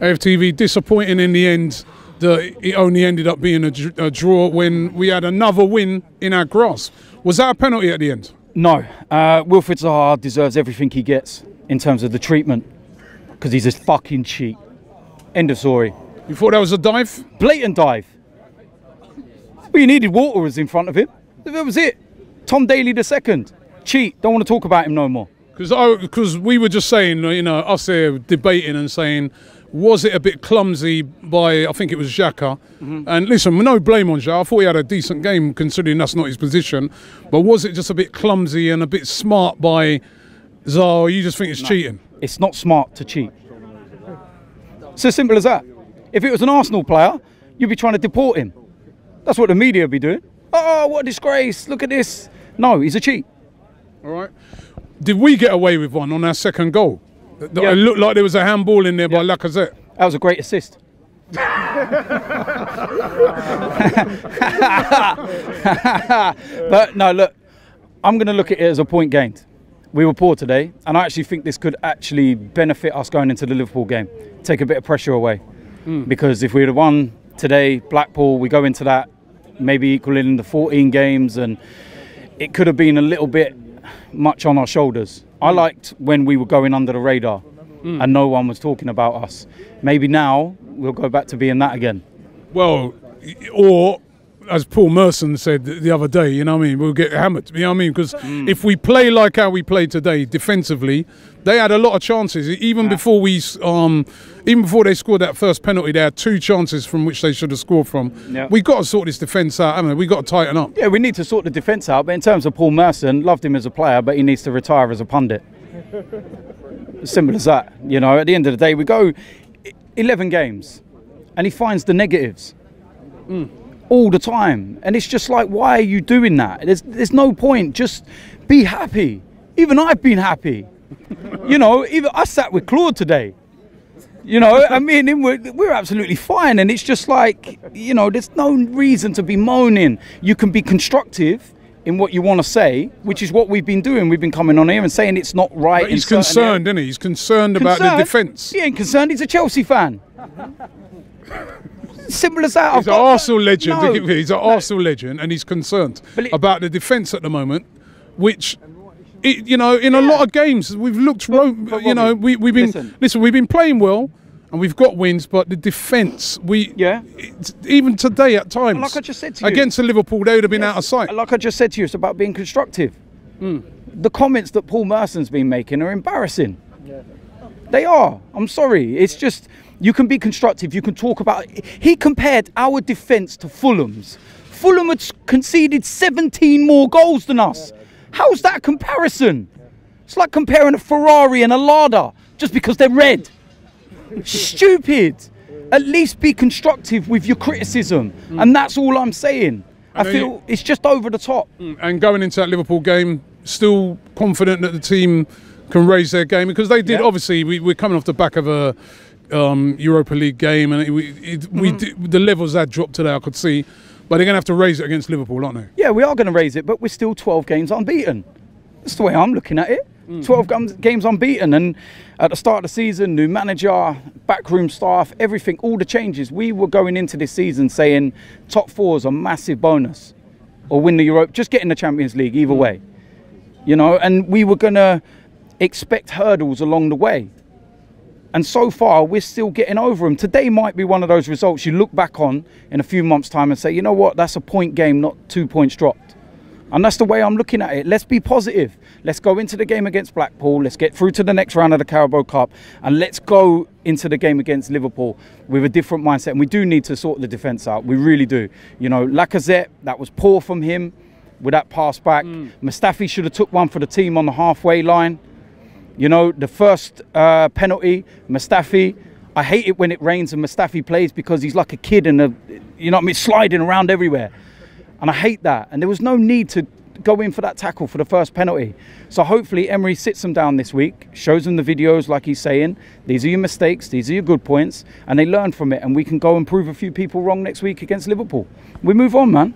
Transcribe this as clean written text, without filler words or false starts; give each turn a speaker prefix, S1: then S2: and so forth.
S1: AFTV, disappointing in the end that it only ended up being a draw when we had another win in our grasp. Was that a penalty at the end?
S2: No. Wilfried Zaha deserves everything he gets in terms of the treatment because he's a fucking cheat. End of story.
S1: You thought that was a dive?
S2: Blatant dive. Well, you needed water was in front of him. That was it. Tom Daly the second. Cheat. Don't want to talk about him no more.
S1: Because we were just saying, you know, us here debating and saying, was it a bit clumsy by, I think it was Xhaka? And listen, no blame on Xhaka. I thought he had a decent game considering that's not his position. But was it just a bit clumsy and a bit smart by Zaha, or you just think it's cheating? It's not smart to cheat. It's as simple as that. If it was an Arsenal player, you'd be trying to deport him. That's what the media would be doing. Oh, what a disgrace. Look at this. No, he's a cheat. All right. Did we get away with one on our second goal? Yeah. It looked like there was a handball in there by Lacazette. That was a great assist. But no, look, I'm going to look at it as a point gained. We were poor today, and I actually think this could actually benefit us going into the Liverpool game. Take a bit of pressure away. Because if we'd have won today, Blackpool, we go into that maybe equaling the 14 games, and it could have been a little bit much on our shoulders. I liked when we were going under the radar and no one was talking about us. Maybe now we'll go back to being that again. Well, or as Paul Merson said the other day, you know what I mean, we'll get hammered, you know what I mean? Because if we play like how we played today defensively, they had a lot of chances. Even before we, even before they scored that first penalty, they had 2 chances from which they should have scored from. We've got to sort this defence out, haven't we? We've got to tighten up. Yeah, we need to sort the defence out. But in terms of Paul Merson, loved him as a player, but he needs to retire as a pundit. As simple as that. You know, at the end of the day, we go 11 games, and he finds the negatives. All the time, and it's just like, why are you doing that? There's no point. Just be happy. Even I've been happy. You know, even I sat with Claude today. You know, I mean, we're absolutely fine, and it's just like, you know, there's no reason to be moaning. You can be constructive in what you want to say, which is what we've been doing. We've been coming on here and saying it's not right. But he's concerned, isn't he? He's concerned about the defence. He ain't concerned. He's a Chelsea fan. Simple as that. He's an Arsenal legend. No, he's an Arsenal legend, and he's concerned about the defence at the moment, which, you know, in a lot of games we've looked. You know, we've been we've been playing well, and we've got wins, but the defence, even today at times, like I just said to you, against the Liverpool, they would have been out of sight. Like I just said to you, it's about being constructive. The comments that Paul Merson's been making are embarrassing. They are. I'm sorry. It's just. You can be constructive, you can talk about it. He compared our defence to Fulham's. Fulham had conceded 17 more goals than us. How's that a comparison? It's like comparing a Ferrari and a Lada just because they're red. Stupid. At least be constructive with your criticism. And that's all I'm saying. I feel it's just over the top. And going into that Liverpool game, still confident that the team can raise their game? Because they did, obviously, we're coming off the back of a Europa League game, and the levels that dropped today I could see, but they're going to have to raise it against Liverpool, aren't they? Yeah, we are going to raise it, but we're still 12 games unbeaten. That's the way I'm looking at it. 12 games unbeaten, and at the start of the season, new manager, backroom staff, everything, all the changes. We were going into this season saying top 4 is a massive bonus, or win the Europa, just get in the Champions League either way, you know, and we were going to expect hurdles along the way. And so far, we're still getting over them. Today might be one of those results you look back on in a few months' time and say, you know what, that's a point game, not 2 points dropped. And that's the way I'm looking at it. Let's be positive. Let's go into the game against Blackpool. Let's get through to the next round of the Carabao Cup. And let's go into the game against Liverpool with a different mindset. And we do need to sort the defence out. We really do. You know, Lacazette, that was poor from him with that pass back. Mustafi should have took one for the team on the halfway line. You know, the first penalty, Mustafi, I hate it when it rains and Mustafi plays because he's like a kid in a, you know what I mean, sliding around everywhere. And I hate that. And there was no need to go in for that tackle for the first penalty. So hopefully Emery sits them down this week, shows them the videos like he's saying, these are your mistakes, these are your good points, and they learn from it, and we can go and prove a few people wrong next week against Liverpool. We move on, man.